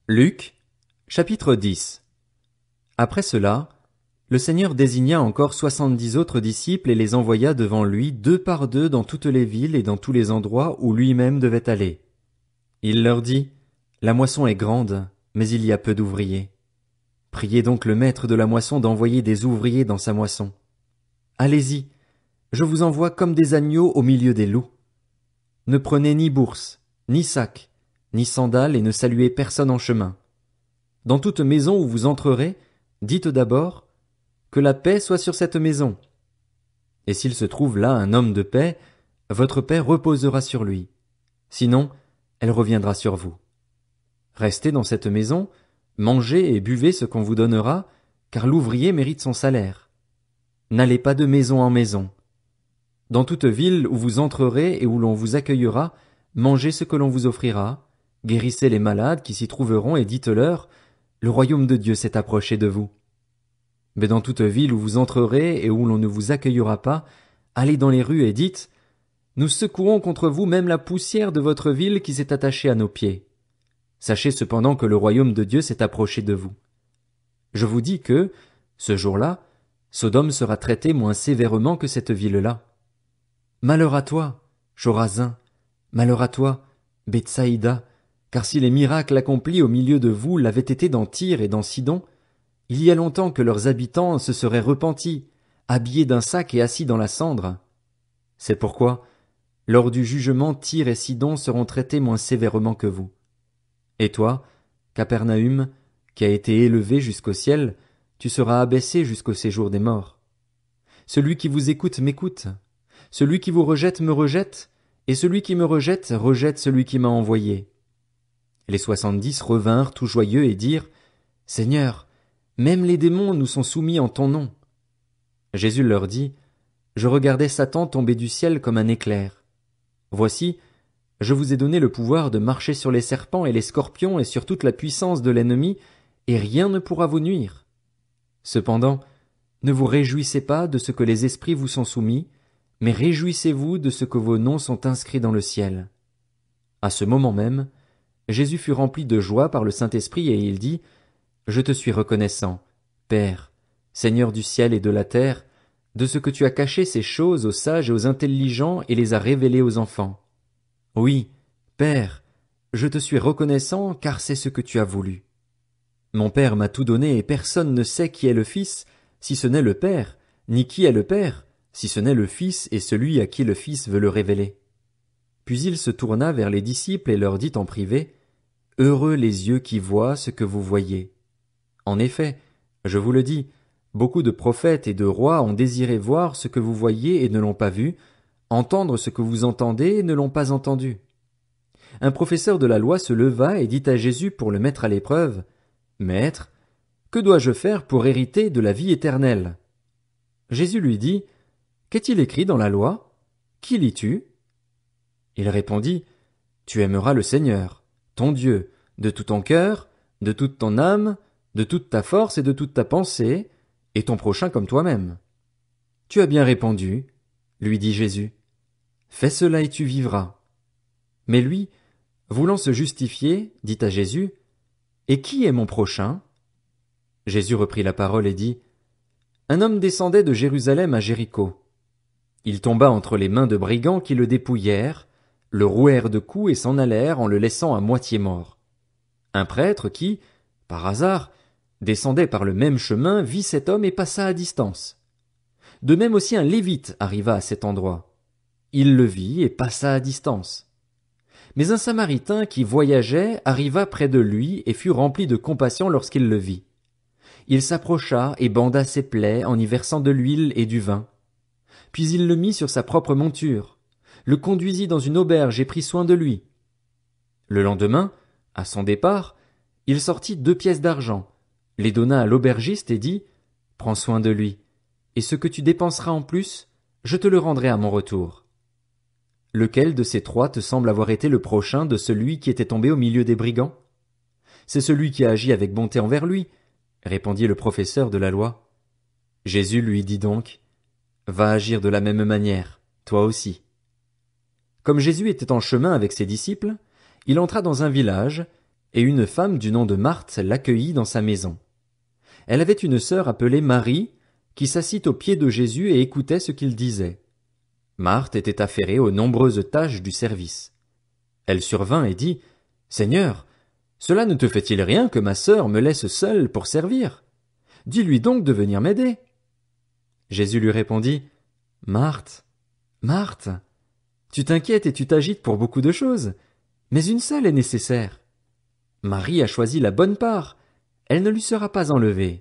Luc, chapitre 10. Après cela, le Seigneur désigna encore 70 autres disciples et les envoya devant lui deux par deux dans toutes les villes et dans tous les endroits où lui-même devait aller. Il leur dit, La moisson est grande, mais il y a peu d'ouvriers. Priez donc le maître de la moisson d'envoyer des ouvriers dans sa moisson. Allez-y, je vous envoie comme des agneaux au milieu des loups. Ne prenez ni bourse, ni sac, ni sandales et ne saluez personne en chemin. Dans toute maison où vous entrerez, dites d'abord, que la paix soit sur cette maison. Et s'il se trouve là un homme de paix, votre paix reposera sur lui. Sinon, elle reviendra sur vous. Restez dans cette maison, mangez et buvez ce qu'on vous donnera, car l'ouvrier mérite son salaire. N'allez pas de maison en maison. Dans toute ville où vous entrerez et où l'on vous accueillera, mangez ce que l'on vous offrira, guérissez les malades qui s'y trouveront et dites-leur, le royaume de Dieu s'est approché de vous. Mais dans toute ville où vous entrerez et où l'on ne vous accueillera pas, allez dans les rues et dites, nous secouons contre vous même la poussière de votre ville qui s'est attachée à nos pieds. Sachez cependant que le royaume de Dieu s'est approché de vous. Je vous dis que, ce jour-là, Sodome sera traitée moins sévèrement que cette ville-là. Malheur à toi, Chorazin, malheur à toi, Bethsaïda, car si les miracles accomplis au milieu de vous l'avaient été dans Tyr et dans Sidon, il y a longtemps que leurs habitants se seraient repentis, habillés d'un sac et assis dans la cendre. C'est pourquoi, lors du jugement, Tyr et Sidon seront traités moins sévèrement que vous. Et toi, Capernaüm, qui a été élevé jusqu'au ciel, tu seras abaissé jusqu'au séjour des morts. Celui qui vous écoute m'écoute, celui qui vous rejette me rejette, et celui qui me rejette rejette celui qui m'a envoyé. Les 70 revinrent tout joyeux et dirent, Seigneur, même les démons nous sont soumis en ton nom. Jésus leur dit, Je regardais Satan tomber du ciel comme un éclair. Voici, je vous ai donné le pouvoir de marcher sur les serpents et les scorpions et sur toute la puissance de l'ennemi, et rien ne pourra vous nuire. Cependant, ne vous réjouissez pas de ce que les esprits vous sont soumis, mais réjouissez-vous de ce que vos noms sont inscrits dans le ciel. À ce moment même, Jésus fut rempli de joie par le Saint-Esprit et il dit, Je te suis reconnaissant, Père, Seigneur du ciel et de la terre, de ce que tu as caché ces choses aux sages et aux intelligents et les as révélées aux enfants. Oui, Père, je te suis reconnaissant car c'est ce que tu as voulu. Mon Père m'a tout donné et personne ne sait qui est le Fils, si ce n'est le Père, ni qui est le Père, si ce n'est le Fils et celui à qui le Fils veut le révéler. Puis il se tourna vers les disciples et leur dit en privé, Heureux les yeux qui voient ce que vous voyez. En effet, je vous le dis, beaucoup de prophètes et de rois ont désiré voir ce que vous voyez et ne l'ont pas vu, entendre ce que vous entendez et ne l'ont pas entendu. Un professeur de la loi se leva et dit à Jésus pour le mettre à l'épreuve, Maître, que dois-je faire pour hériter de la vie éternelle? Jésus lui dit, Qu'est-il écrit dans la loi? Qui lis-tu? Il répondit, Tu aimeras le Seigneur, ton Dieu, de tout ton cœur, de toute ton âme, de toute ta force et de toute ta pensée, et ton prochain comme toi-même. Tu as bien répondu, lui dit Jésus. Fais cela et tu vivras. Mais lui, voulant se justifier, dit à Jésus, Et qui est mon prochain? Jésus reprit la parole et dit, Un homme descendait de Jérusalem à Jéricho. Il tomba entre les mains de brigands qui le dépouillèrent, le rouèrent de coups et s'en allèrent en le laissant à moitié mort. Un prêtre qui, par hasard, descendait par le même chemin vit cet homme et passa à distance. De même aussi un lévite arriva à cet endroit. Il le vit et passa à distance. Mais un samaritain qui voyageait arriva près de lui et fut rempli de compassion lorsqu'il le vit. Il s'approcha et banda ses plaies en y versant de l'huile et du vin. Puis il le mit sur sa propre monture, le conduisit dans une auberge et prit soin de lui. Le lendemain, à son départ, il sortit 2 pièces d'argent, les donna à l'aubergiste et dit, Prends soin de lui, et ce que tu dépenseras en plus, je te le rendrai à mon retour. Lequel de ces 3 te semble avoir été le prochain de celui qui était tombé au milieu des brigands? C'est celui qui a agi avec bonté envers lui, répondit le professeur de la loi. Jésus lui dit donc, Va agir de la même manière, toi aussi. Comme Jésus était en chemin avec ses disciples, il entra dans un village, et une femme du nom de Marthe l'accueillit dans sa maison. Elle avait une sœur appelée Marie, qui s'assit aux pieds de Jésus et écoutait ce qu'il disait. Marthe était affairée aux nombreuses tâches du service. Elle survint et dit, « Seigneur, cela ne te fait-il rien que ma sœur me laisse seule pour servir? Dis-lui donc de venir m'aider. » Jésus lui répondit, « Marthe, Marthe, tu t'inquiètes et tu t'agites pour beaucoup de choses, mais une seule est nécessaire. Marie a choisi la bonne part, elle ne lui sera pas enlevée. »